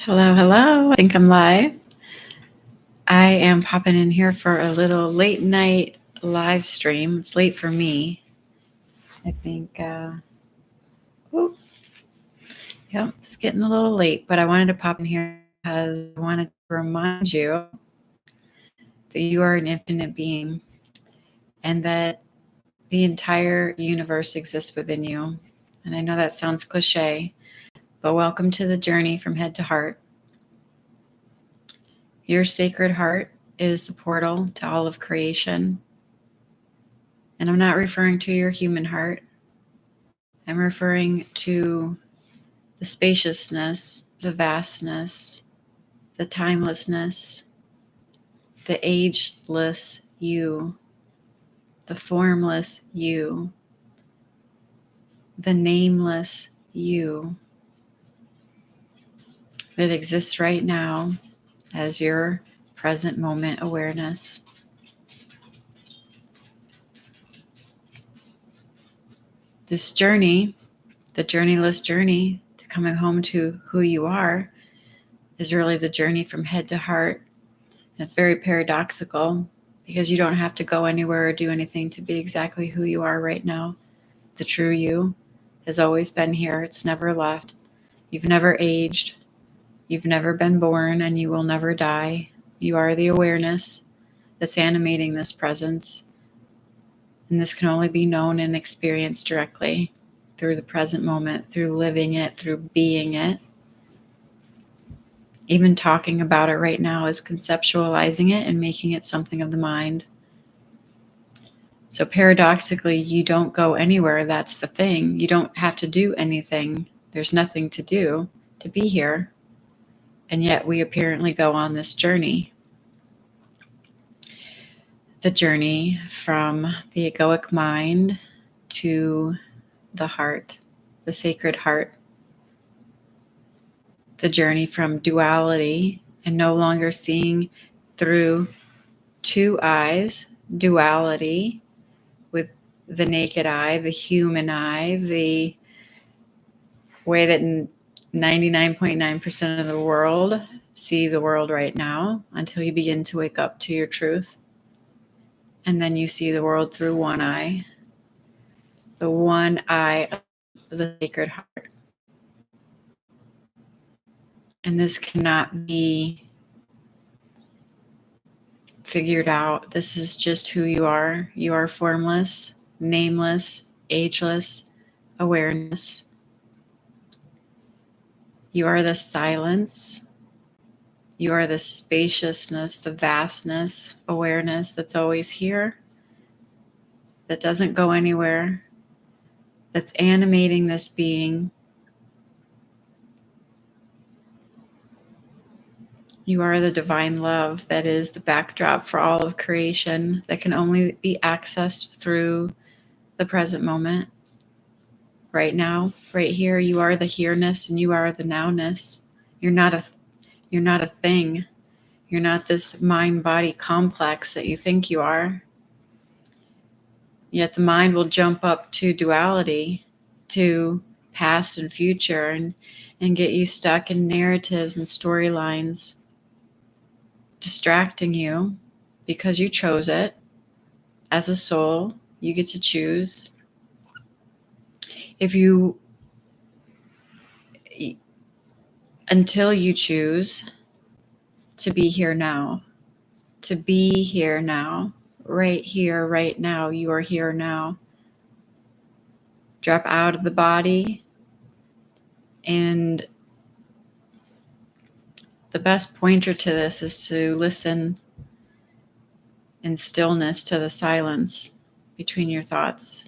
Hello, hello. I think I'm live. I am popping in here for a little late night live stream. It's late for me. I think, oh, yeah, it's getting a little late, but I wanted to pop in here because I wanted to remind you that you are an infinite being and that the entire universe exists within you. And I know that sounds cliche, but welcome to the journey from head to heart. Your sacred heart is the portal to all of creation. And I'm not referring to your human heart. I'm referring to the spaciousness, the vastness, the timelessness, the ageless you, the formless you, the nameless you that exists right now as your present moment awareness. This journey, the journeyless journey to coming home to who you are, is really the journey from head to heart. And it's very paradoxical because you don't have to go anywhere or do anything to be exactly who you are right now. The true you has always been here. It's never left. You've never aged. You've never been born, and you will never die. You are the awareness that's animating this presence. And this can only be known and experienced directly through the present moment, through living it, through being it. Even talking about it right now is conceptualizing it and making it something of the mind. So paradoxically, you don't go anywhere. That's the thing. You don't have to do anything. There's nothing to do to be here. And yet we apparently go on this journey. The journey from the egoic mind to the heart, the sacred heart. The journey from duality and no longer seeing through two eyes, duality with the naked eye, the human eye, the way that 99.9% of the world see the world right now, until you begin to wake up to your truth. And then you see the world through one eye, the one eye of the sacred heart. And this cannot be figured out. This is just who you are. You are formless, nameless, ageless awareness. You are the silence. You are the spaciousness, the vastness, awareness that's always here, that doesn't go anywhere, that's animating this being. You are the divine love that is the backdrop for all of creation, that can only be accessed through the present moment. Right now, right here, you are the here-ness and you are the now-ness. You're not a thing. You're not this mind-body complex that you think you are. Yet the mind will jump up to duality, to past and future, and get you stuck in narratives and storylines, distracting you because you chose it. As a soul, you get to choose. Until you choose to be here now, to be here now, right here, right now, you are here now. Drop out of the body, and the best pointer to this is to listen in stillness to the silence between your thoughts,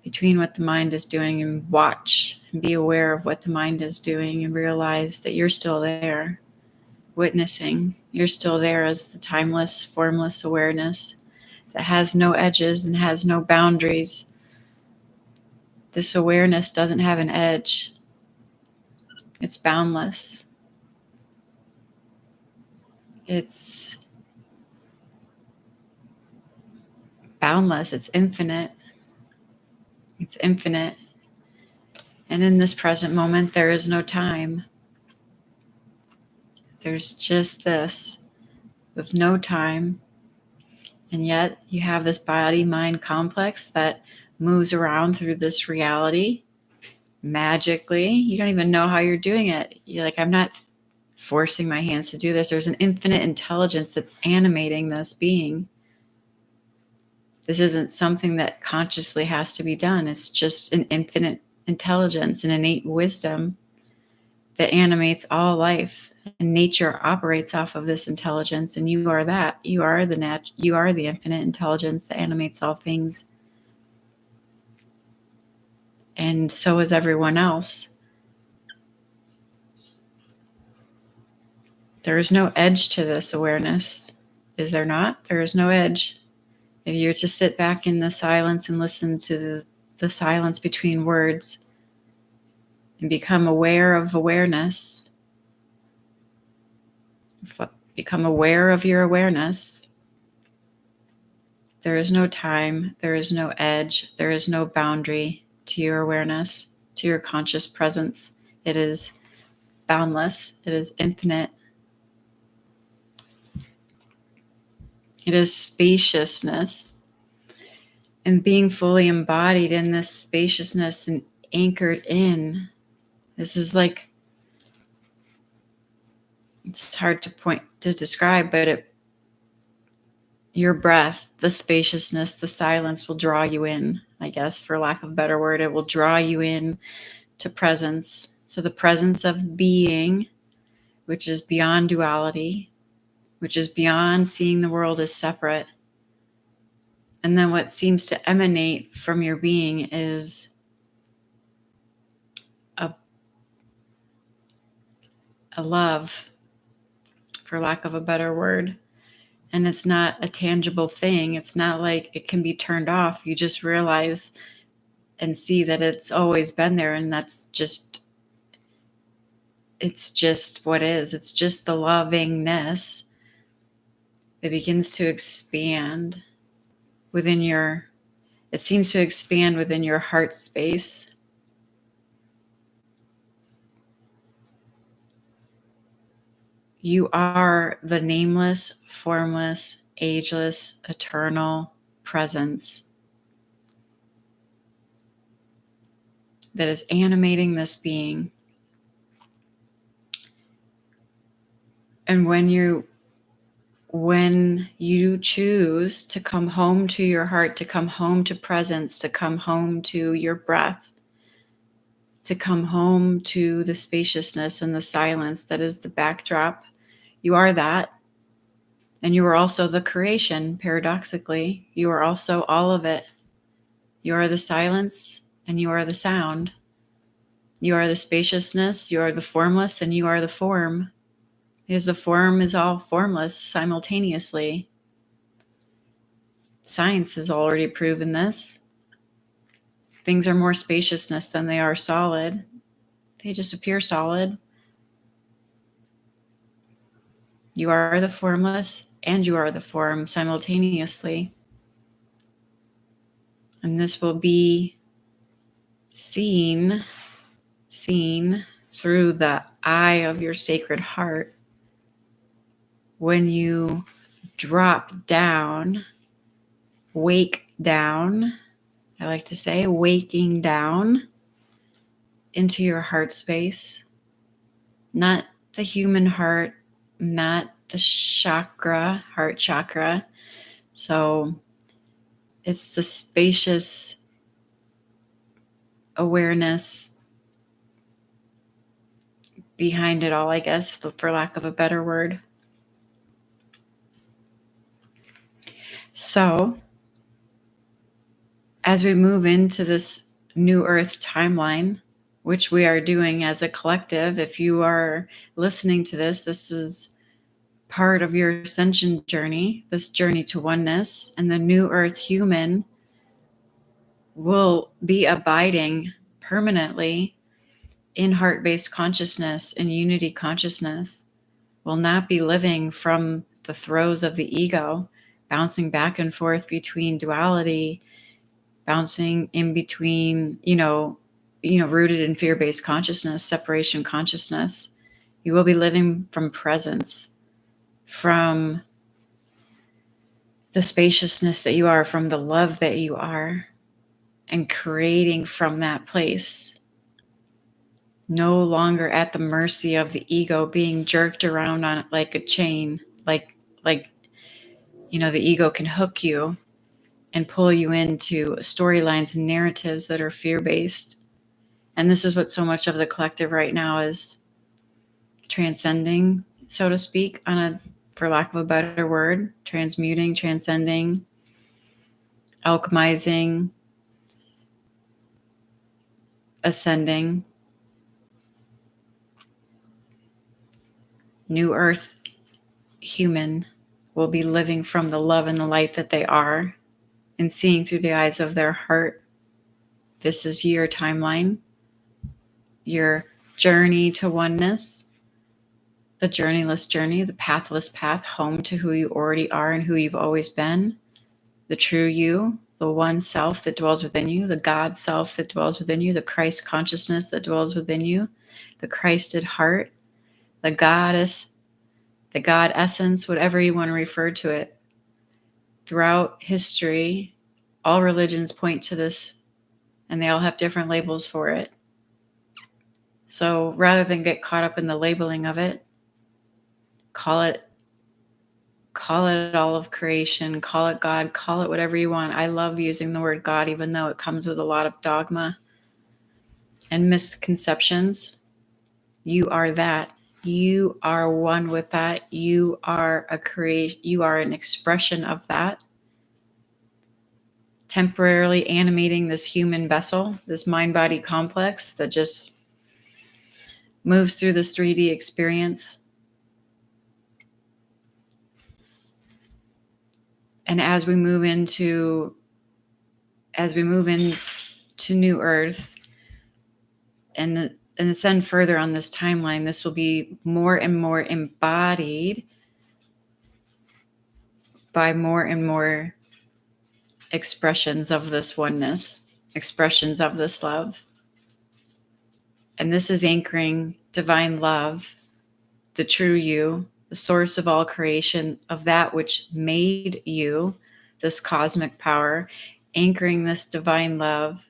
between what the mind is doing, and watch and be aware of what the mind is doing and realize that you're still there, witnessing. You're still there as the timeless, formless awareness that has no edges and has no boundaries. This awareness doesn't have an edge. It's boundless. It's boundless. It's infinite. It's infinite. And in this present moment, there is no time. There's just this with no time. And yet you have this body-mind complex that moves around through this reality magically. You don't even know how you're doing it. You're like, I'm not forcing my hands to do this. There's an infinite intelligence that's animating this being. This isn't something that consciously has to be done. It's just an infinite intelligence, an innate wisdom that animates all life. And nature operates off of this intelligence, and you are that. You are the infinite intelligence that animates all things. And so is everyone else. There is no edge to this awareness. Is there not? There is no edge. If you're to sit back in the silence and listen to the silence between words and become aware of awareness, become aware of your awareness, there is no time, there is no edge, there is no boundary to your awareness, to your conscious presence. It is boundless, it is infinite. It is spaciousness. And being fully embodied in this spaciousness and anchored in, this is like, it's hard to describe, but your breath, the spaciousness, the silence will draw you in, I guess, for lack of a better word. It will draw you in to presence. So the presence of being, which is beyond duality, which is beyond seeing the world as separate. And then what seems to emanate from your being is a love, for lack of a better word. And it's not a tangible thing. It's not like it can be turned off. You just realize and see that it's always been there. And it's just what is. It's just the lovingness that begins to expand within it seems to expand within your heart space. You are the nameless, formless, ageless, eternal presence that is animating this being. And when you choose to come home to your heart, to come home to presence, to come home to your breath, to come home to the spaciousness and the silence that is the backdrop, you are that. And you are also the creation, paradoxically. You are also all of it. You are the silence and you are the sound. You are the spaciousness, you are the formless, and you are the form. Because the form is all formless simultaneously. Science has already proven this. Things are more spaciousness than they are solid. They just appear solid. You are the formless and you are the form simultaneously. And this will be seen through the eye of your sacred heart when you drop down, wake down, I like to say, waking down into your heart space, not the human heart, not the heart chakra. So it's the spacious awareness behind it all, I guess, for lack of a better word. So as we move into this new earth timeline, which we are doing as a collective, if you are listening to this, this is part of your ascension journey, this journey to oneness, and the new earth human will be abiding permanently in heart-based consciousness and unity consciousness, will not be living from the throes of the ego, bouncing back and forth between duality, bouncing in between, rooted in fear-based consciousness, separation consciousness. You will be living from presence, from the spaciousness that you are, from the love that you are, and creating from that place. No longer at the mercy of the ego, being jerked around on it like a chain, like the ego can hook you and pull you into storylines and narratives that are fear-based. And this is what so much of the collective right now is transcending, so to speak, for lack of a better word, transmuting, transcending, alchemizing, ascending. New Earth human will be living from the love and the light that they are and seeing through the eyes of their heart. This is your timeline, your journey to oneness, the journeyless journey, the pathless path home to who you already are and who you've always been, the true you, the one self that dwells within you, the God self that dwells within you, the Christ consciousness that dwells within you, the Christed heart, the goddess, the God essence, whatever you want to refer to it. Throughout history, all religions point to this, and they all have different labels for it. So rather than get caught up in the labeling of it, call it all of creation, call it God, call it whatever you want. I love using the word God, even though it comes with a lot of dogma and misconceptions. You are that. You are one with that. You are you are an expression of that. Temporarily animating this human vessel, this mind-body complex that just moves through this 3D experience. And as we move into New Earth and ascend further on this timeline, this will be more and more embodied by more and more expressions of this oneness, expressions of this love. And this is anchoring divine love, the true you, the source of all creation, of that which made you, this cosmic power, anchoring this divine love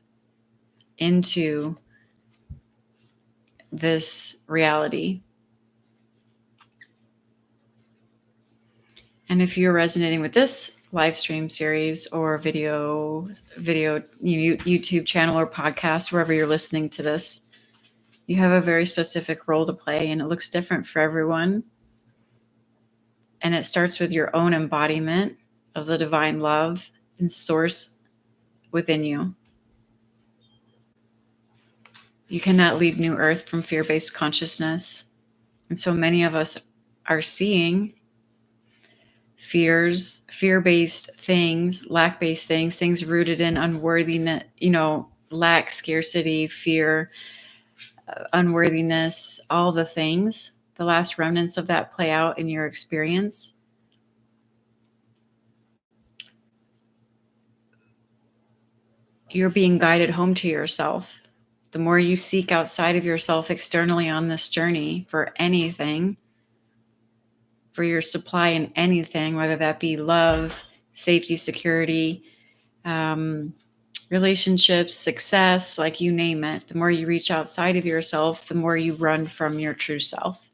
into this reality. And if you're resonating with this live stream series or video YouTube channel or podcast, wherever you're listening to this, you have a very specific role to play, and it looks different for everyone. And it starts with your own embodiment of the divine love and source within you. You cannot lead New Earth from fear-based consciousness. And so many of us are seeing fear-based things, lack-based things rooted in unworthiness, lack, scarcity, fear, unworthiness, all the things, the last remnants of that play out in your experience. You're being guided home to yourself. The more you seek outside of yourself externally on this journey for anything, for your supply in anything, whether that be love, safety, security, relationships, success, like you name it, the more you reach outside of yourself, the more you run from your true self.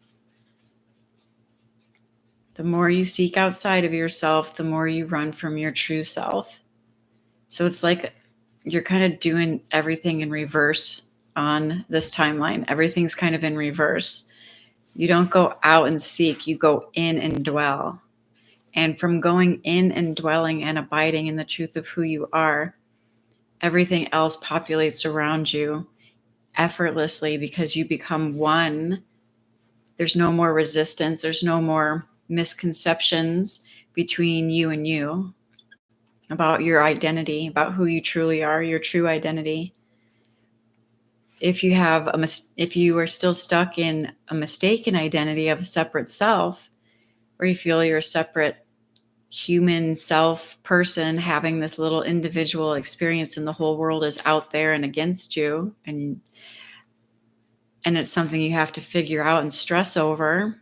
The more you seek outside of yourself, the more you run from your true self. So it's like you're kind of doing everything in reverse on this timeline. Everything's kind of in reverse. You don't go out and seek, you go in and dwell. And from going in and dwelling and abiding in the truth of who you are, everything else populates around you effortlessly because you become one. There's no more resistance. There's no more misconceptions between you and you about your identity, about who you truly are, your true identity. If you are still stuck in a mistaken identity of a separate self, or you feel you're a separate human self person having this little individual experience and the whole world is out there and against you, and and it's something you have to figure out and stress over,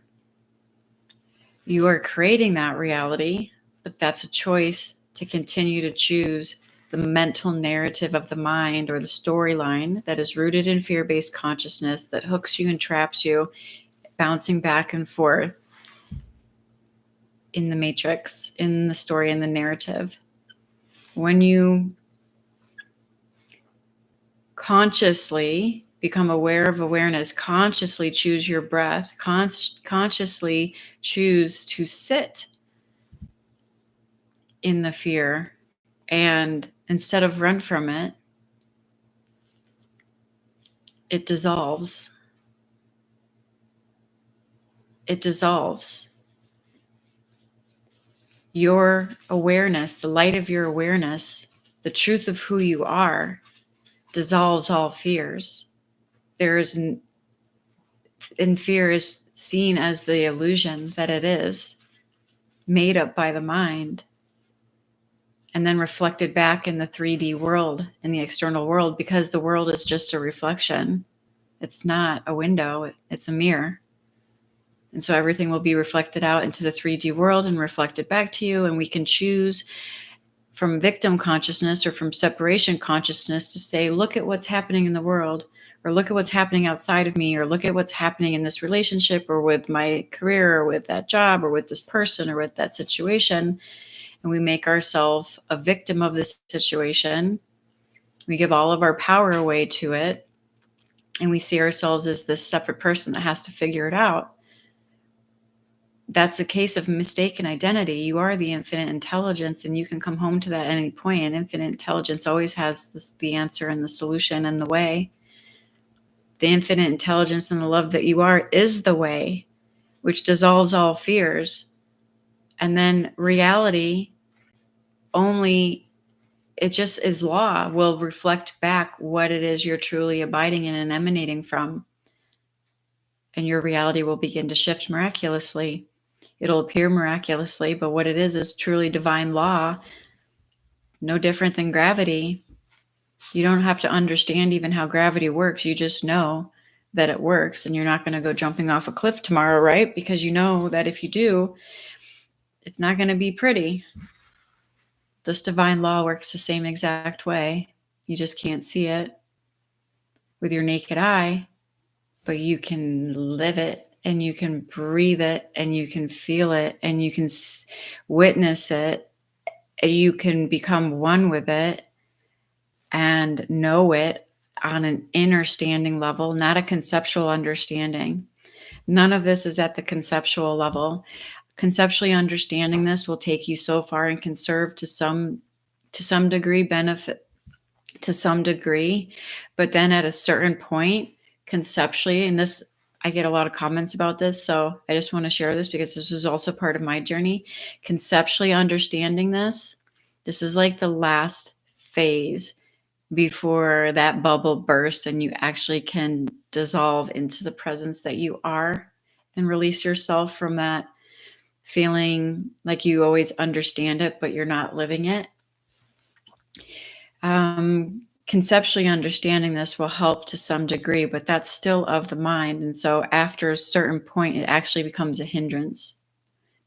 you are creating that reality, but that's a choice to continue to choose the mental narrative of the mind or the storyline that is rooted in fear-based consciousness that hooks you and traps you, bouncing back and forth in the matrix, in the story, in the narrative. When you consciously become aware of awareness, consciously choose your breath, consciously choose to sit in the fear, and instead of run from it, it dissolves. It dissolves. Your awareness, the light of your awareness, the truth of who you are, dissolves all fears. And fear is seen as the illusion that it is, made up by the mind, and then reflected back in the 3D world, in the external world, because the world is just a reflection. It's not a window, it's a mirror. And so everything will be reflected out into the 3D world and reflected back to you. And we can choose from victim consciousness or from separation consciousness to say, look at what's happening in the world, or look at what's happening outside of me, or look at what's happening in this relationship, or with my career, or with that job, or with this person, or with that situation. And we make ourselves a victim of this situation. We give all of our power away to it. And we see ourselves as this separate person that has to figure it out. That's the case of mistaken identity. You are the infinite intelligence, and you can come home to that at any point. And infinite intelligence always has the answer and the solution and the way. The infinite intelligence and the love that you are is the way, which dissolves all fears. And then reality only, it just is law, will reflect back what it is you're truly abiding in and emanating from. And your reality will begin to shift miraculously. It'll appear miraculously, but what it is truly divine law, no different than gravity. You don't have to understand even how gravity works. You just know that it works, and you're not going to go jumping off a cliff tomorrow, right? Because you know that if you do, it's not going to be pretty. This divine law works the same exact way. You just can't see it with your naked eye, but you can live it, and you can breathe it, and you can feel it, and you can witness it, and you can become one with it and know it on an understanding level, not a conceptual understanding. None of this is at the conceptual level. Conceptually understanding this will take you so far and can serve to some degree, benefit to some degree, but then at a certain point, conceptually, and this, I get a lot of comments about this, so I just want to share this because this was also part of my journey. Conceptually understanding this is like the last phase before that bubble bursts and you actually can dissolve into the presence that you are and release yourself from that feeling like you always understand it, but you're not living it. Conceptually understanding this will help to some degree, but that's still of the mind. And so after a certain point, it actually becomes a hindrance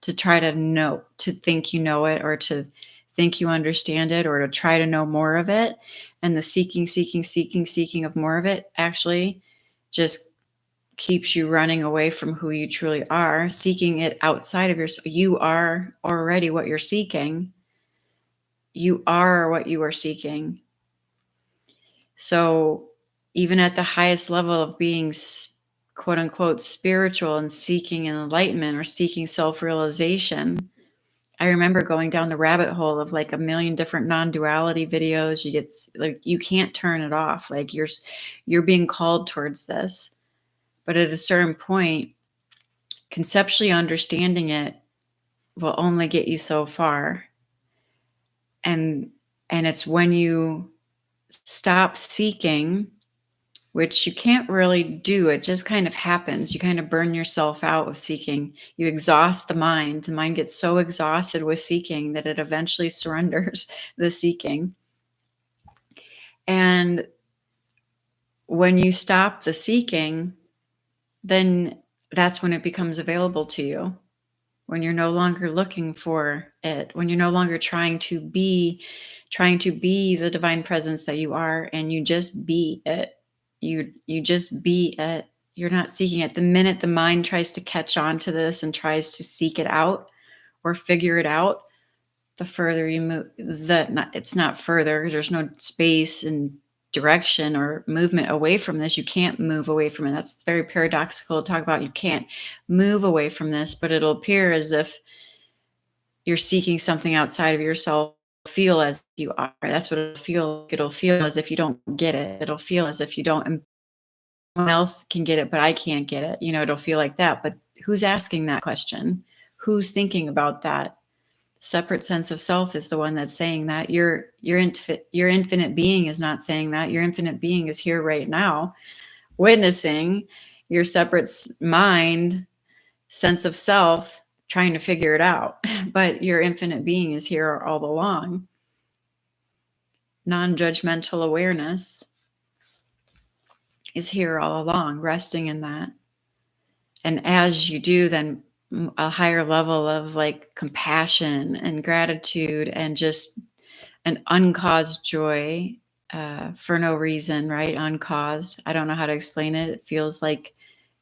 to try to know, to think you know it, or to think you understand it, or to try to know more of it. And the seeking of more of it actually just keeps you running away from who you truly are, seeking it outside of yourself. You are already what you're seeking. You are what you are seeking. So even at the highest level of being quote unquote spiritual and seeking enlightenment or seeking self-realization, I remember going down the rabbit hole of like a million different non-duality videos. You get like, you can't turn it off. Like you're being called towards this. But at a certain point, conceptually understanding it will only get you so far. And it's when you stop seeking, which you can't really do. It just kind of happens. You kind of burn yourself out with seeking. You exhaust the mind. The mind gets so exhausted with seeking that it eventually surrenders the seeking. And when you stop the seeking, then that's when it becomes available to you. When you're no longer looking for it, when you're no longer trying to be the divine presence that you are, and you just be it. You just be it. You're not seeking it. The minute the mind tries to catch on to this and tries to seek it out or figure it out, the further you move, it's not further. There's no space and direction or movement away from this. You can't move away from it. That's very paradoxical to talk about. You can't move away from this, but it'll appear as if you're seeking something outside of yourself. Feel as you are. That's what it'll feel like. It'll feel as if you don't get it. It'll feel as if you don't, and someone else can get it, but I can't get it. It'll feel like that. But who's asking that question? Who's thinking about that? Separate sense of self is the one that's saying that. Your infinite being is not saying that. Your infinite being is here right now, witnessing your separate mind, sense of self, trying to figure it out. But your infinite being is here all along. Non-judgmental awareness is here all along, resting in that. And as you do, then a higher level of like compassion and gratitude and just an uncaused joy, for no reason, right? Uncaused. I don't know how to explain it. It feels like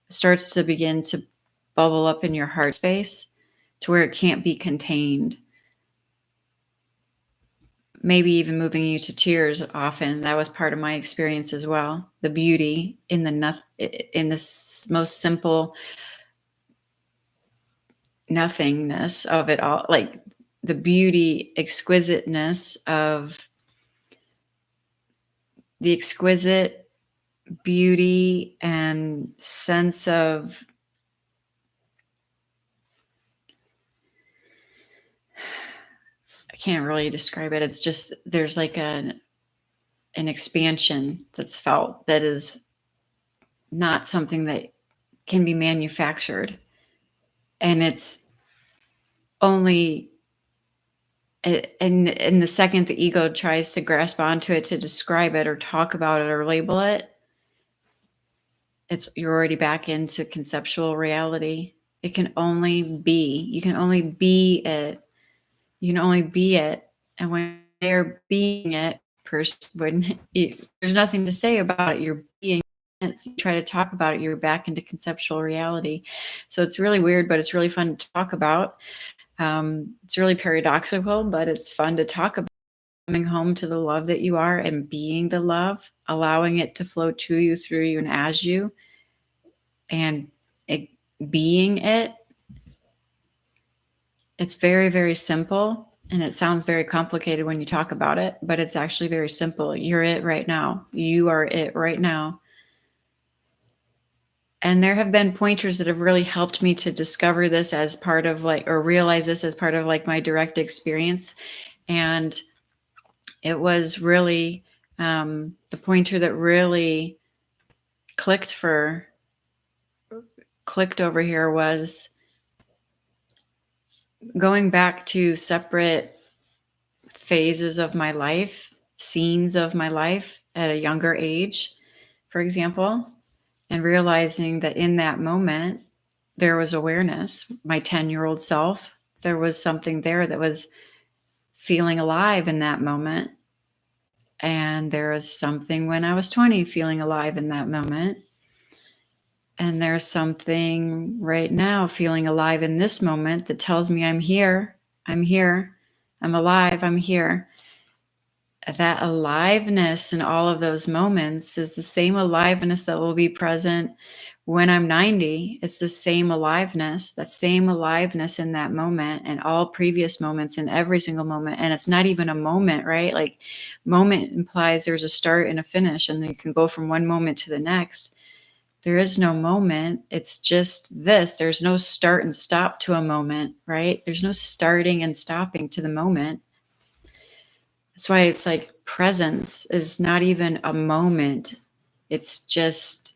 it starts to begin to bubble up in your heart space to where it can't be contained. Maybe even moving you to tears often. That was part of my experience as well. The beauty in this most simple nothingness of it all, like the beauty, exquisiteness of the exquisite beauty and sense of I can't really describe it. It's just there's like an expansion that's felt that is not something that can be manufactured. And it's only in the second the ego tries to grasp onto it to describe it or talk about it or label it, you're already back into conceptual reality. It can only be. You can only be it. You can only be it. And when they're being it, there's nothing to say about it. You're being it. So you try to talk about it, you're back into conceptual reality. So it's really weird, but it's really fun to talk about. It's really paradoxical, but it's fun to talk about. Coming home to the love that you are and being the love, allowing it to flow to you, through you, and as you, and being it. It's very, very simple, and it sounds very complicated when you talk about it, but it's actually very simple. You're it right now. You are it right now. And there have been pointers that have really helped me to discover this as part of or realize this as part of my direct experience. And it was really the pointer that really clicked over here was going back to separate phases of my life, scenes of my life at a younger age, for example, and realizing that in that moment, there was awareness. My 10-year-old self, there was something there that was feeling alive in that moment. And there was something when I was 20 feeling alive in that moment. And there's something right now feeling alive in this moment that tells me I'm here, I'm alive, I'm here. That aliveness in all of those moments is the same aliveness that will be present when I'm 90. It's the same aliveness, that same aliveness in that moment and all previous moments in every single moment. And it's not even a moment, right? Like moment implies there's a start and a finish, and then you can go from one moment to the next. There is no moment. It's just this. There's no start and stop to a moment, right? There's no starting and stopping to the moment. That's why it's like presence is not even a moment. It's just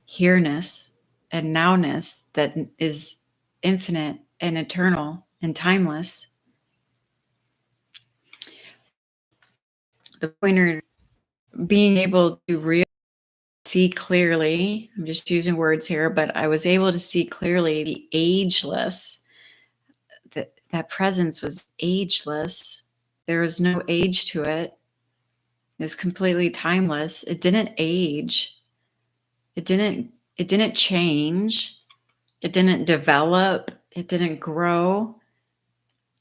here-ness and now-ness that is infinite and eternal and timeless. The pointer being able to realize see clearly. I'm just using words here, but I was able to see clearly the ageless, that presence was ageless. There was no age to it. It was completely timeless. It didn't age. It didn't change. It didn't develop. It didn't grow.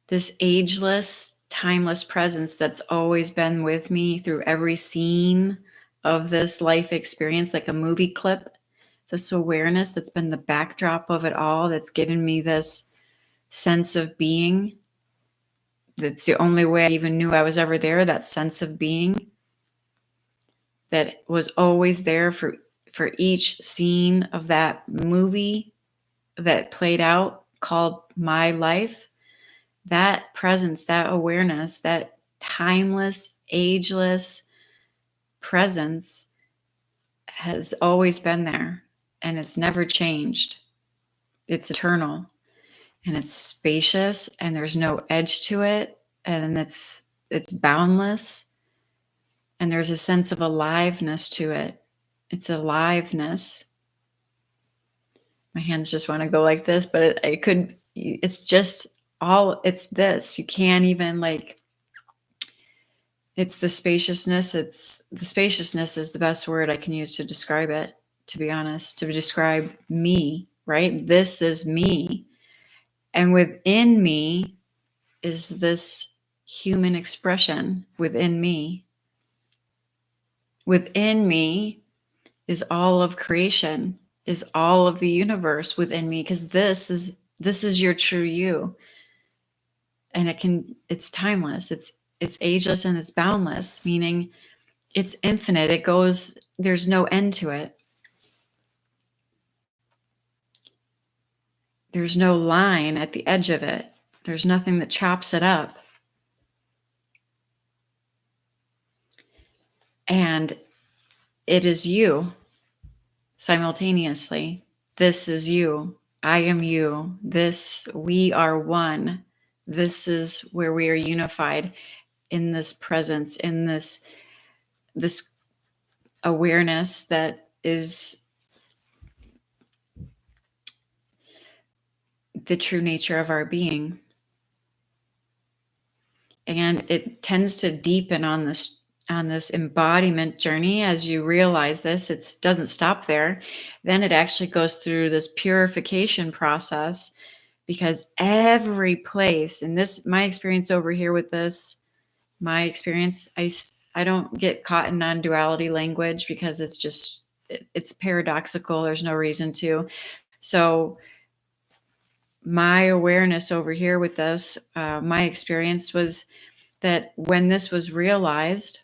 This ageless, timeless presence that's always been with me through every scene of this life experience, like a movie clip, this awareness that's been the backdrop of it all, that's given me this sense of being. That's the only way I even knew I was ever there, that sense of being that was always there for each scene of that movie that played out called my life. That presence, that awareness, that timeless, ageless presence has always been there, and it's never changed. It's eternal, and it's spacious, and there's no edge to it, and it's boundless, and there's a sense of aliveness to it. It's aliveness. My hands just want to go like this, but it's just all, it's this. You can't even it's the spaciousness. The spaciousness is the best word I can use to describe it, to be honest, to describe me, right? This is me. And within me is this human expression within me. Within me is all of creation, is all of the universe within me, because this is your true you. And it's timeless, it's ageless, and it's boundless, meaning it's infinite. It goes, there's no end to it. There's no line at the edge of it. There's nothing that chops it up. And it is you simultaneously. This is you. I am you. We are one. This is where we are unified in this presence, in this awareness that is the true nature of our being. And it tends to deepen on this embodiment journey. As you realize this, it doesn't stop there. Then it actually goes through this purification process, because every place in this, my experience over here with this, my experience, I don't get caught in non-duality language, because it's paradoxical. There's no reason to. So my awareness over here with this, my experience was that when this was realized,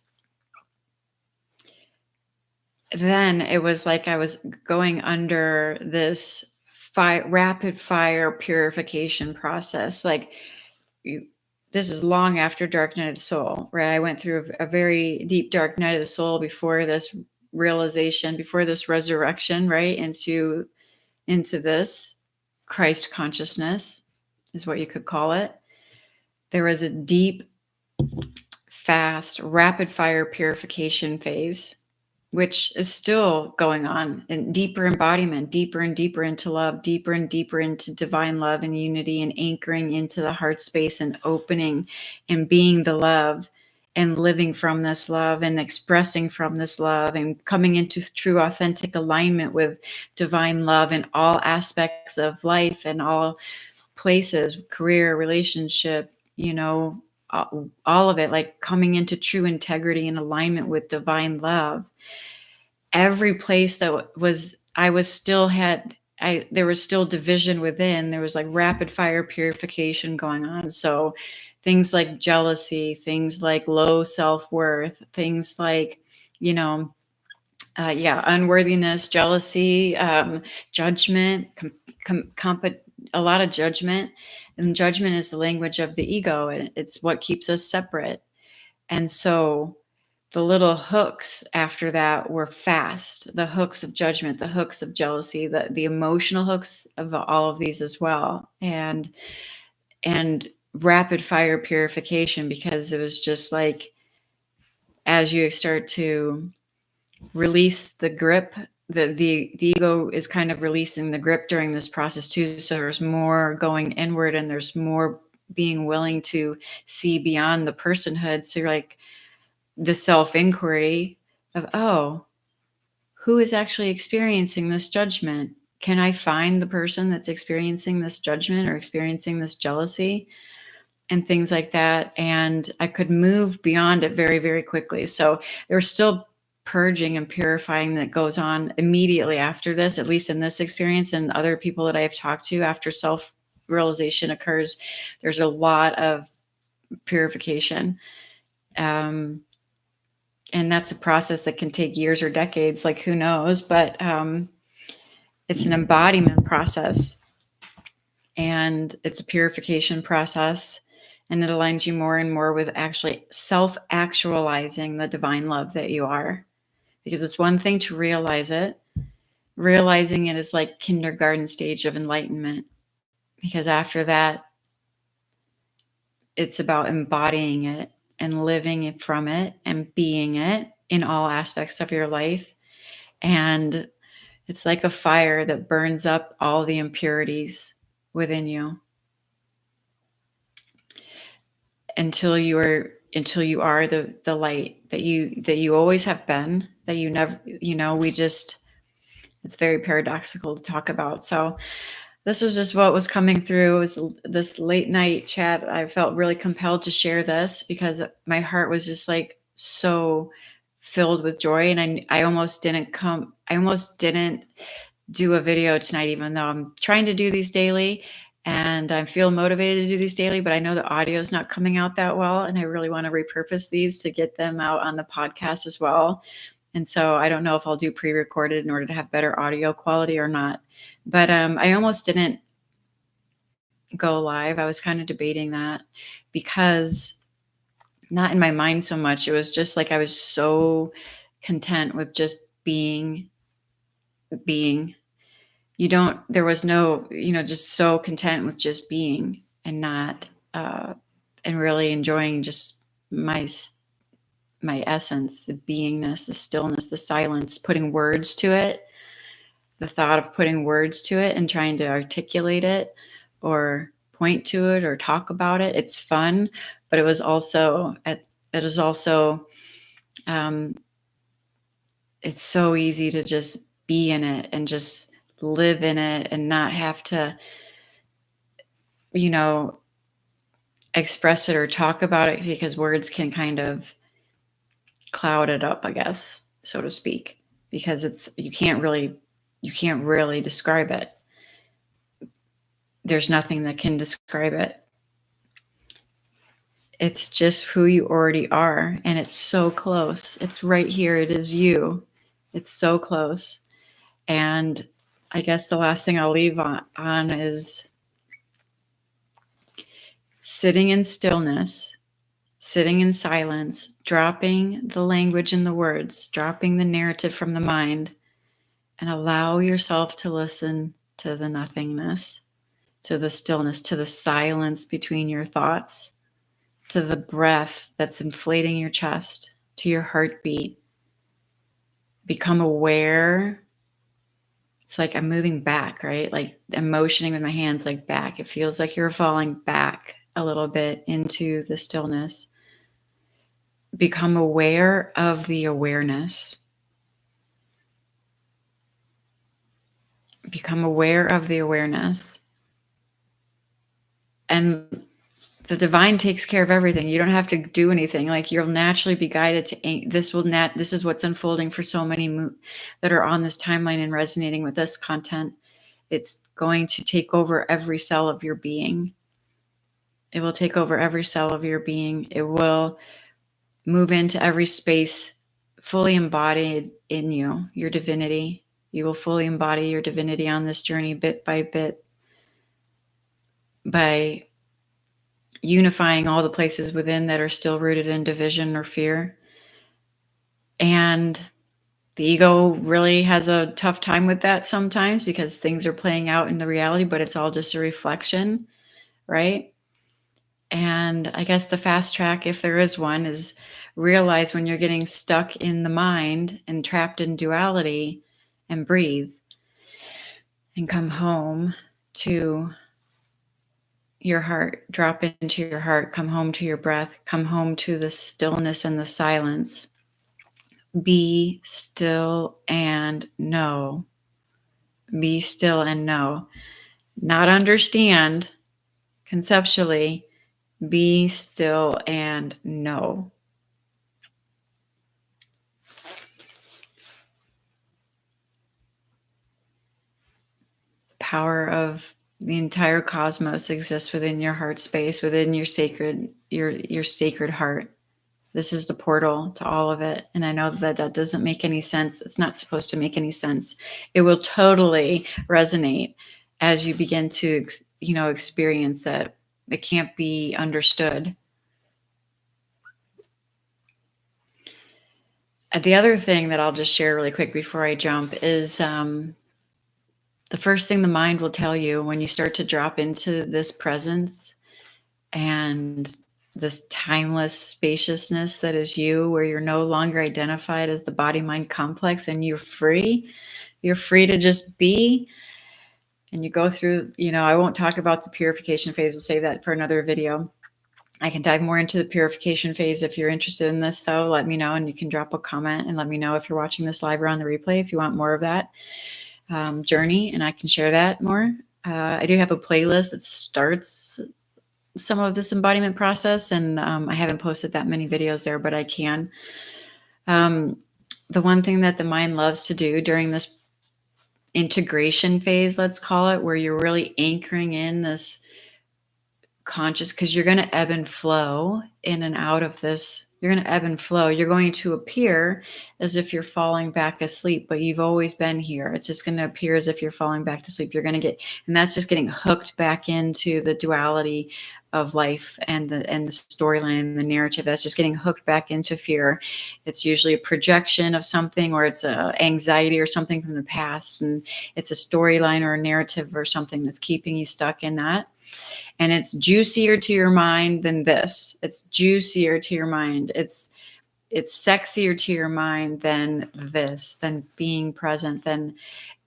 then it was like I was going under this rapid fire purification process. This is long after Dark Night of the Soul, right? I went through a very deep dark night of the soul before this realization, before this resurrection, right? Into this Christ consciousness is what you could call it. There was a deep, fast, rapid fire purification phase, which is still going on, and deeper embodiment, deeper and deeper into love, deeper and deeper into divine love and unity, and anchoring into the heart space, and opening and being the love, and living from this love, and expressing from this love, and coming into true authentic alignment with divine love in all aspects of life and all places, career, relationship, all of it, like coming into true integrity and alignment with divine love. Every place that there was still division within. There was like rapid fire purification going on. So things like jealousy, things like low self-worth, things like, unworthiness, jealousy, judgment, a lot of judgment. And judgment is the language of the ego, and it's what keeps us separate. And so the little hooks after that were fast. The hooks of judgment, the hooks of jealousy, the emotional hooks of all of these as well. And rapid fire purification, because it was just like, as you start to release the grip. The ego is kind of releasing the grip during this process too. So there's more going inward, and there's more being willing to see beyond the personhood. So you're like the self inquiry of, oh, who is actually experiencing this judgment? Can I find the person that's experiencing this judgment or experiencing this jealousy and things like that? And I could move beyond it very, very quickly. So there's still purging and purifying that goes on immediately after this, at least in this experience, and other people that I've talked to after self realization occurs. There's a lot of purification. And that's a process that can take years or decades, like who knows, but it's an embodiment process, and it's a purification process, and it aligns you more and more with actually self-actualizing the divine love that you are. Because it's one thing to realize it. Realizing it is like kindergarten stage of enlightenment, because after that, it's about embodying it and living it from it and being it in all aspects of your life. And it's like a fire that burns up all the impurities within you until you are the light that you always have been, that you never, it's very paradoxical to talk about. So this was just what was coming through. It was this late night chat. I felt really compelled to share this because my heart was just like so filled with joy. And I almost didn't do a video tonight, even though I'm trying to do these daily and I feel motivated to do these daily, but I know the audio is not coming out that well. And I really want to repurpose these to get them out on the podcast as well. And so I don't know if I'll do pre-recorded in order to have better audio quality or not. But I almost didn't go live. I was kind of debating that because not in my mind so much. It was just like I was so content with just being. There was no, just so content with just being and not, and really enjoying just my essence, the beingness, the stillness, the silence, putting words to it, the thought of putting words to it and trying to articulate it or point to it or talk about it. It's fun, but it's so easy to just be in it and just live in it and not have to, express it or talk about it, because words can kind of cloud it up, I guess, so to speak, because you can't really describe it. There's nothing that can describe it. It's just who you already are, and it's so close. It's right here. It is you. It's so close. And I guess the last thing I'll leave on is sitting in stillness, sitting in silence, dropping the language and the words, dropping the narrative from the mind, and allow yourself to listen to the nothingness, to the stillness, to the silence between your thoughts, to the breath that's inflating your chest, to your heartbeat. Become aware. It's like I'm moving back, right? Like I'm motioning with my hands like back. It feels like you're falling back a little bit into the stillness. Become aware of the awareness. Become aware of the awareness. And the divine takes care of everything. You don't have to do anything. Like you'll naturally be guided to this is what's unfolding for so many that are on this timeline and resonating with this content. It's going to take over every cell of your being. It will take over every cell of your being. It will move into every space fully embodied in you, your divinity. You will fully embody your divinity on this journey bit by bit by unifying all the places within that are still rooted in division or fear. And the ego really has a tough time with that sometimes because things are playing out in the reality, but it's all just a reflection, right? And I guess the fast track, if there is one, is realize when you're getting stuck in the mind and trapped in duality, and breathe and come home to your heart. Drop into your heart, come home to your breath, come home to the stillness and the silence. Be still and know. Be still and know. Not understand conceptually. Be still and know. The power of the entire cosmos exists within your heart space, within your sacred heart. This is the portal to all of it. And I know that that doesn't make any sense. It's not supposed to make any sense. It will totally resonate as you begin to, experience it. It can't be understood. The other thing that I'll just share really quick before I jump is the first thing the mind will tell you when you start to drop into this presence and this timeless spaciousness that is you, where you're no longer identified as the body mind complex and you're free. You're free to just be. And you go through, I won't talk about the purification phase. We'll save that for another video. I can dive more into the purification phase. If you're interested in this, though, let me know, and you can drop a comment and let me know if you're watching this live or on the replay if you want more of that journey, and I can share that more. I do have a playlist that starts some of this embodiment process, and I haven't posted that many videos there, but I can. The one thing that the mind loves to do during this integration phase, let's call it, where you're really anchoring in this conscious, because you're going to ebb and flow in and out of this. You're going to ebb and flow. You're going to appear as if you're falling back asleep, but you've always been here. It's just going to appear as if you're falling back to sleep. You're going to get, and that's just getting hooked back into the duality of life and the storyline and the narrative. That's just getting hooked back into fear. It's usually a projection of something, or it's a anxiety or something from the past, and it's a storyline or a narrative or something that's keeping you stuck in that. And it's juicier to your mind than this. It's juicier to your mind. It's sexier to your mind than this, than being present, than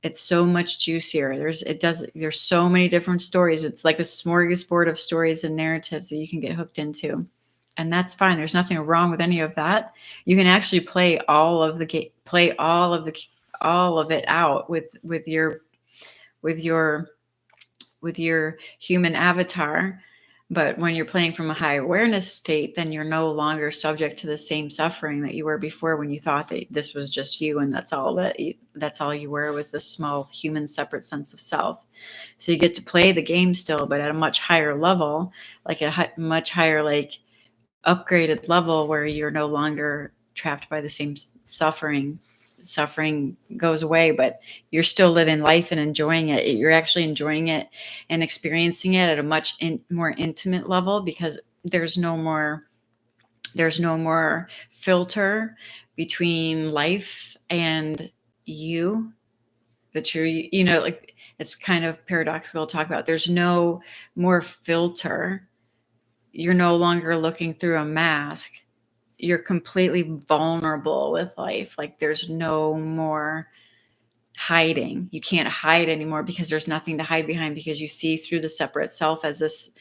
it's so much juicier. There's so many different stories. It's like a smorgasbord of stories and narratives that you can get hooked into. And that's fine. There's nothing wrong with any of that. You can actually play all of it out with your human avatar. But when you're playing from a high awareness state, then you're no longer subject to the same suffering that you were before, when you thought that this was just you and that's all you were, was this small human separate sense of self. So you get to play the game still, but at a much higher level, like a much higher, like upgraded level, where you're no longer trapped by the same suffering. Suffering goes away, but you're still living life and enjoying it. You're actually enjoying it and experiencing it at a much more intimate level, because there's no more filter between life and you. That you're, like, it's kind of paradoxical to talk about. There's no more filter. You're no longer looking through a mask. You're completely vulnerable with life. Like, there's no more hiding. You can't hide anymore, because there's nothing to hide behind, because you see through the separate self as this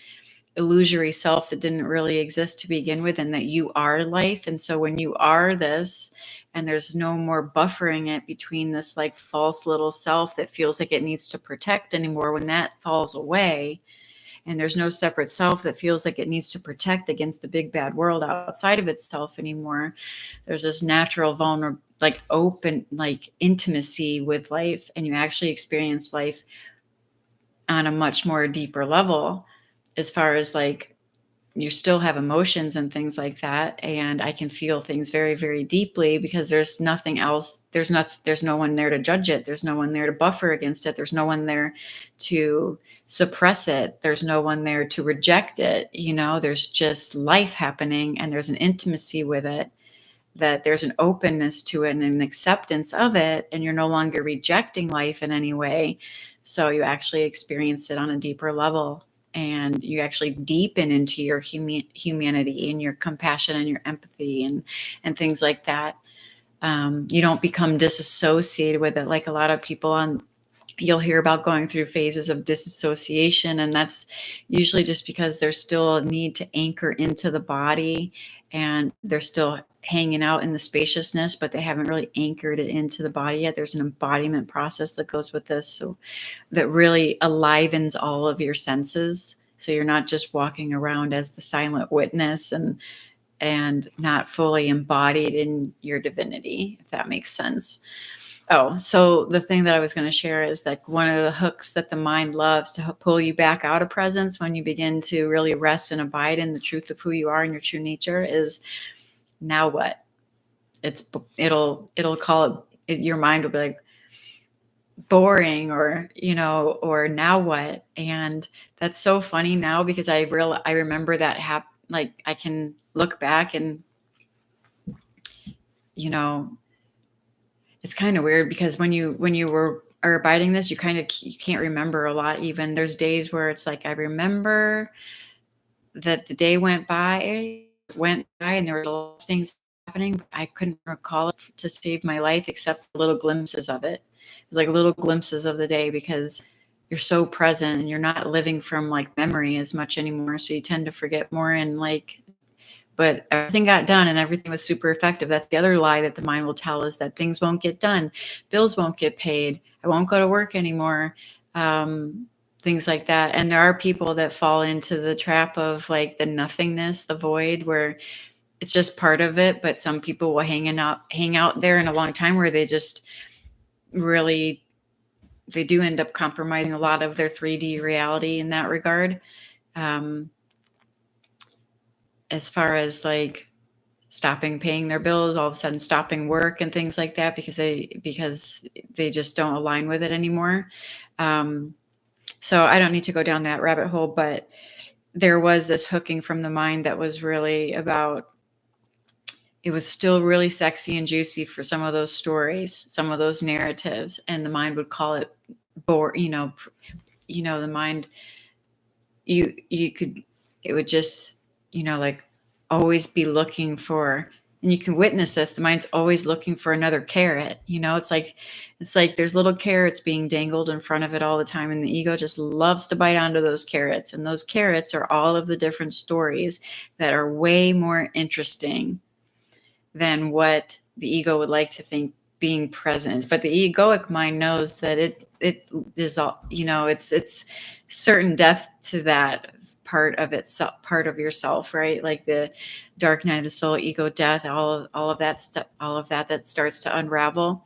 illusory self that didn't really exist to begin with, and that you are life. And so when you are this, and there's no more buffering it between this like false little self that feels like it needs to protect anymore, when that falls away, and there's no separate self that feels like it needs to protect against the big bad world outside of itself anymore, there's this natural vulnerable, like open, like intimacy with life, and you actually experience life on a much more deeper level, as far as like, you still have emotions and things like that, and I can feel things very, very deeply, because there's nothing else. There's no one there to judge it. There's no one there to buffer against it. There's no one there to suppress it. There's no one there to reject it. There's just life happening, and there's an intimacy with it, that there's an openness to it and an acceptance of it, and you're no longer rejecting life in any way. So you actually experience it on a deeper level. and you actually deepen into your humanity and your compassion and your empathy and things like that. You don't become disassociated with it like a lot of people on. You'll hear about going through phases of disassociation, and that's usually just because there's still a need to anchor into the body, and they're still hanging out in the spaciousness, but they haven't really anchored it into the body yet. There's an embodiment process that goes with this, so that really alivens all of your senses, so you're not just walking around as the silent witness and not fully embodied in your divinity, if that makes sense. Oh, so the thing that I was going to share is like one of the hooks that the mind loves to pull you back out of presence when you begin to really rest and abide in the truth of who you are and your true nature is, now what? It'll call it, your mind will be like boring, or or now what? And that's so funny now, because I remember that like I can look back and you know it's kind of weird, because when you are abiding this, you can't remember a lot. Even there's days where it's like I remember that the day went by and there were a lot of things happening, but I couldn't recall it to save my life, except for little glimpses of it. It was like little glimpses of the day, because you're so present and you're not living from like memory as much anymore, so you tend to forget more. And like, but everything got done and everything was super effective. That's the other lie that the mind will tell, is that things won't get done, bills won't get paid, I won't go to work anymore, things like that. And there are people that fall into the trap of like the nothingness, the void, where it's just part of it. But some people will hang out there in a long time, where they just really, they do end up compromising a lot of their 3D reality in that regard. As far as like stopping paying their bills, all of a sudden stopping work and things like that, because they just don't align with it anymore. So I don't need to go down that rabbit hole, but there was this hooking from the mind that was really about, it was still really sexy and juicy for some of those stories, some of those narratives, and the mind would call it bore, the mind, you could, it would just, like always be looking for, and you can witness this, the mind's always looking for another carrot. It's like there's little carrots being dangled in front of it all the time, and the ego just loves to bite onto those carrots, and those carrots are all of the different stories that are way more interesting than what the ego would like to think being present. But the egoic mind knows that it is all, it's certain death to that part of itself, part of yourself, right? Like the dark night of the soul, ego death, all of that stuff, all of that starts to unravel.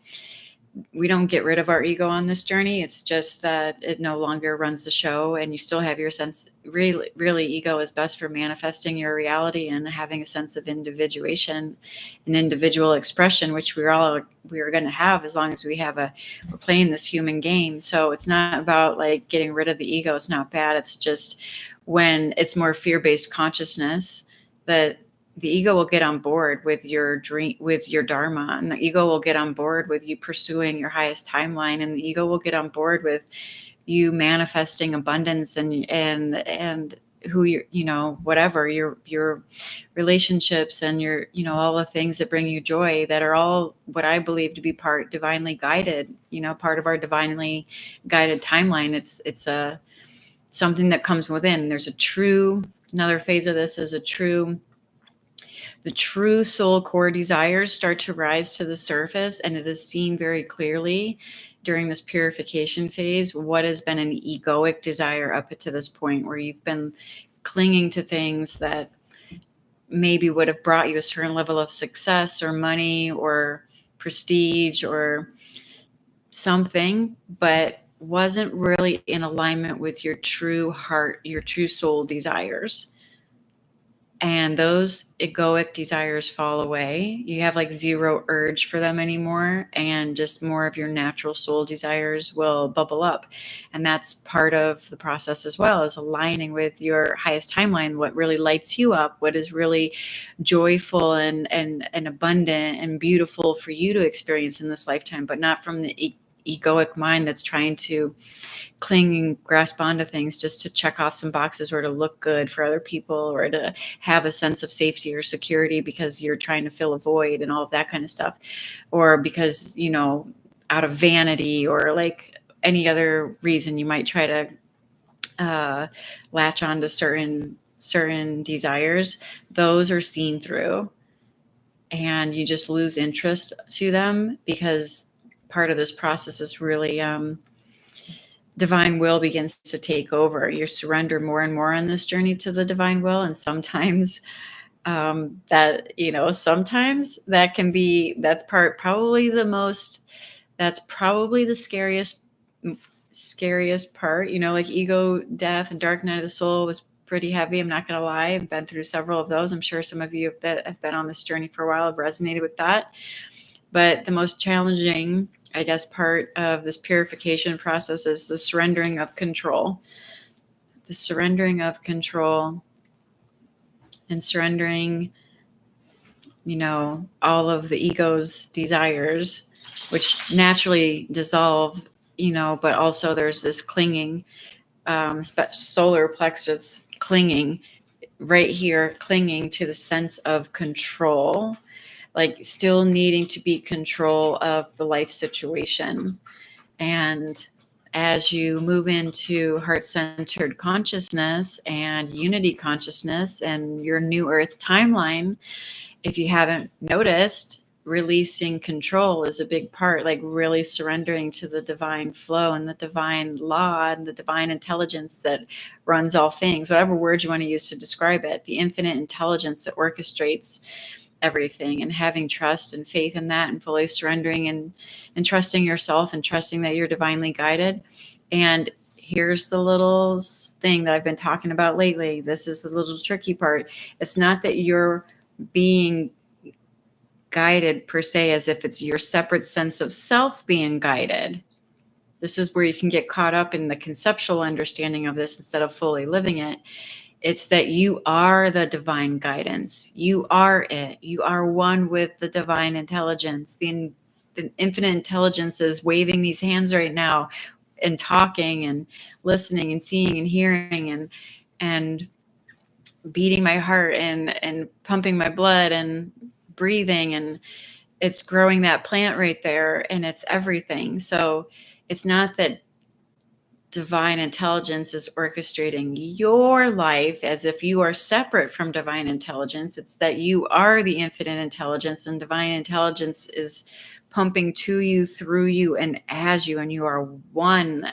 We don't get rid of our ego on this journey. It's just that it no longer runs the show, and you still have your sense. Really, ego is best for manifesting your reality and having a sense of individuation and individual expression, which we are going to have as long as we're playing this human game. So it's not about like getting rid of the ego. It's not bad. It's just when it's more fear-based consciousness that the ego will get on board with your dream, with your dharma, and the ego will get on board with you pursuing your highest timeline, and the ego will get on board with you manifesting abundance and who whatever your relationships and your all the things that bring you joy, that are all what I believe to be part divinely guided, part of our divinely guided timeline. It's a something that comes within. There's another phase of this is the true soul core desires start to rise to the surface, and it is seen very clearly during this purification phase what has been an egoic desire up to this point, where you've been clinging to things that maybe would have brought you a certain level of success or money or prestige or something, but wasn't really in alignment with your true heart, your true soul desires. And those egoic desires fall away. You have like zero urge for them anymore, and just more of your natural soul desires will bubble up. And that's part of the process as well, as aligning with your highest timeline, what really lights you up, what is really joyful and abundant and beautiful for you to experience in this lifetime, but not from the egoic mind that's trying to cling and grasp onto things just to check off some boxes or to look good for other people or to have a sense of safety or security because you're trying to fill a void and all of that kind of stuff. Or because, out of vanity or like any other reason you might try to latch on to certain desires. Those are seen through, and you just lose interest to them because part of this process is really divine will begins to take over. You surrender more and more on this journey to the divine will, and sometimes sometimes that can be that's probably the scariest part. Like ego death and dark night of the soul was pretty heavy. I'm not going to lie. I've been through several of those. I'm sure some of you that have been on this journey for a while have resonated with that. But the most challenging, I guess, part of this purification process is the surrendering of control. The surrendering of control and surrendering, all of the ego's desires, which naturally dissolve, but also there's this clinging, solar plexus clinging right here, clinging to the sense of control, like still needing to be control of the life situation. And as you move into heart-centered consciousness and unity consciousness and your new earth timeline, if you haven't noticed, releasing control is a big part, like really surrendering to the divine flow and the divine law and the divine intelligence that runs all things, whatever word you want to use to describe it, the infinite intelligence that orchestrates everything, and having trust and faith in that and fully surrendering and trusting yourself and trusting that you're divinely guided. And here's the little thing that I've been talking about lately. This is the little tricky part. It's not that you're being guided per se as if it's your separate sense of self being guided. This is where you can get caught up in the conceptual understanding of this instead of fully living it. It's that you are the divine guidance. You are it. You are one with the divine intelligence. The infinite intelligence is waving these hands right now and talking and listening and seeing and hearing and beating my heart and pumping my blood and breathing, and it's growing that plant right there, and it's everything. So it's not that divine intelligence is orchestrating your life as if you are separate from divine intelligence. It's that you are the infinite intelligence, and divine intelligence is pumping to you, through you, and as you, and you are one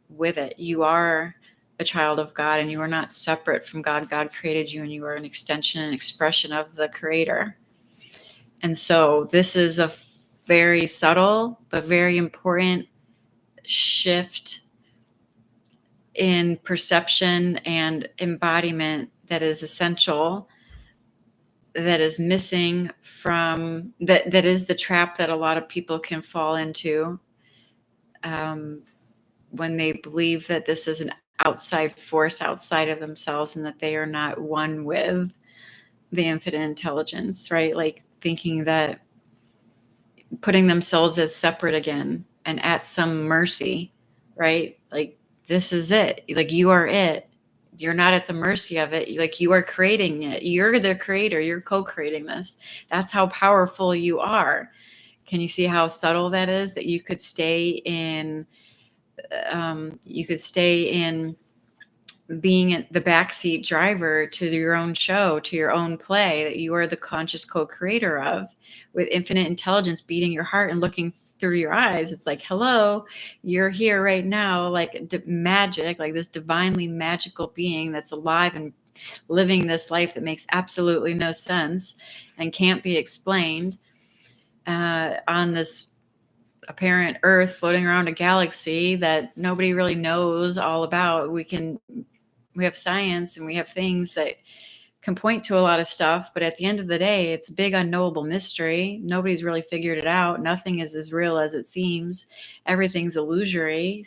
with it. You are a child of God, and you are not separate from God. God created you, and you are an extension and expression of the Creator. And so this is a very subtle but very important shift in perception and embodiment that is essential, that is missing from that is the trap that a lot of people can fall into when they believe that this is an outside force outside of themselves and that they are not one with the infinite intelligence, right? Like thinking that putting themselves as separate again and at some mercy, right? Like this is it. Like you are it. You're not at the mercy of it. Like you are creating it. You're the creator. You're co-creating this. That's how powerful you are. Can you see how subtle that is? That you could stay in being the backseat driver to your own show, to your own play that you are the conscious co-creator of, with infinite intelligence beating your heart and looking through your eyes. It's like, hello, you're here right now, like magic, like this divinely magical being that's alive and living this life that makes absolutely no sense and can't be explained on this apparent Earth floating around a galaxy that nobody really knows all about. We have science and we have things that can point to a lot of stuff, but at the end of the day, it's a big unknowable mystery. Nobody's really figured it out. Nothing is as real as it seems. Everything's illusory.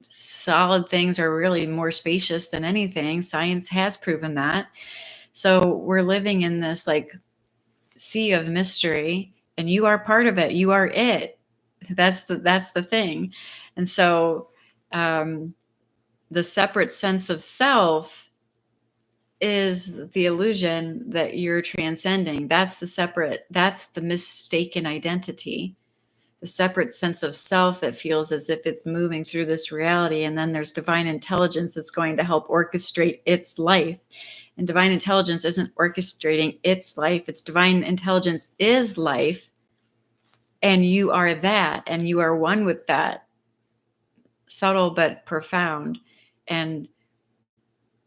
Solid things are really more spacious than anything. Science has proven that. So we're living in this like sea of mystery, and you are part of it. You are it. That's the thing. And so the separate sense of self is the illusion that you're transcending. That's the mistaken identity. The separate sense of self that feels as if it's moving through this reality. And then there's divine intelligence that's going to help orchestrate its life. And divine intelligence isn't orchestrating its life, it's divine intelligence is life. And you are that, and you are one with that, subtle but profound. And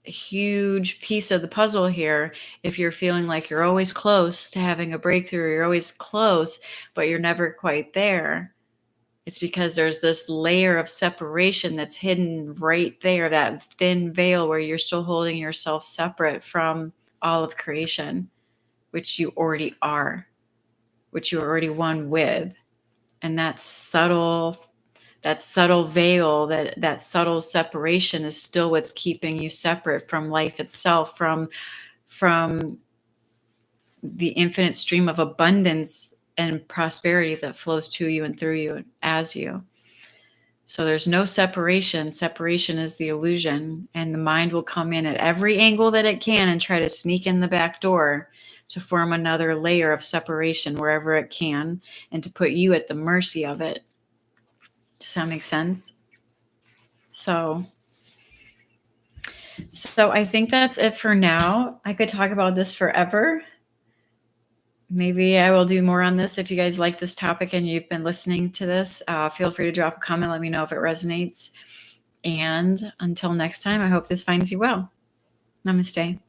a huge piece of the puzzle here, if you're feeling like you're always close to having a breakthrough, you're always close, but you're never quite there. It's because there's this layer of separation that's hidden right there, that thin veil where you're still holding yourself separate from all of creation, which you already are, which you're already one with. And that subtle veil, that subtle separation is still what's keeping you separate from life itself, from the infinite stream of abundance and prosperity that flows to you and through you and as you. So there's no separation. Separation is the illusion, and the mind will come in at every angle that it can and try to sneak in the back door to form another layer of separation wherever it can, and to put you at the mercy of it. Does that make sense? So I think that's it for now. I could talk about this forever. Maybe I will do more on this. If you guys like this topic and you've been listening to this, feel free to drop a comment. Let me know if it resonates. And until next time, I hope this finds you well. Namaste.